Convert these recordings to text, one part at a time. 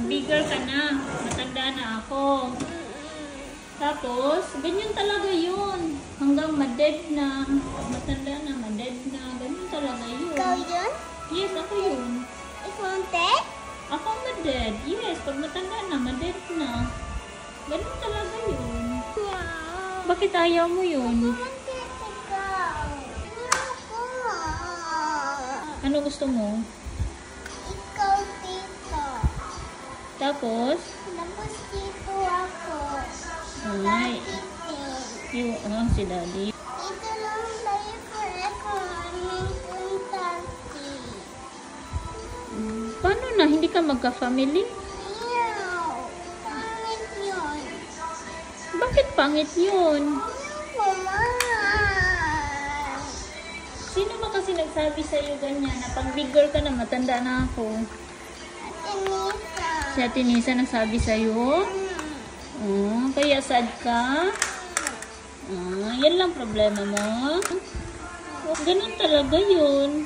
bigger ka na. Matanda na ako. Tapos, ganyan talaga yun. Hanggang ma-dead na. Pag matanda na, ma-dead na. Ganyan talaga yun. Ikaw yun? Yes, ako yun. Ikaw ang dead? Ako ma-dead. Yes, pag matanda na, ma-dead na. Ganyan talaga yun. Wow. Bakit ayaw mo yun? Ano gusto mo? Ikaw dito. Tapos? Tapos dito ako. Ay. Daddy. Yung, si daddy. Ito lang tayo forever. Aming kong daddy. Paano na? Hindi ka magka-family? Meow. Pangit yun. Bakit pangit yun? Sino ba kasi nagsabi sa'yo ganyan na pag big girl ka na, matanda na ako? Si Ate Nisa nagsabi sa'yo? Kaya sad ka? Yan lang problema mo? Ganun talaga yun.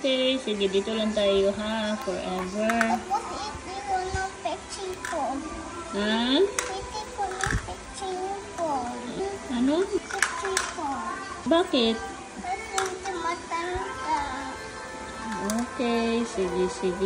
Okay, sige, dito lang tayo ha, forever. Tapos iti ko na pechin ko. Ha? Iti ko na pechin ko. Ano? Pechin ko. Bakit? Kasi matanda. Okay, sige, sige.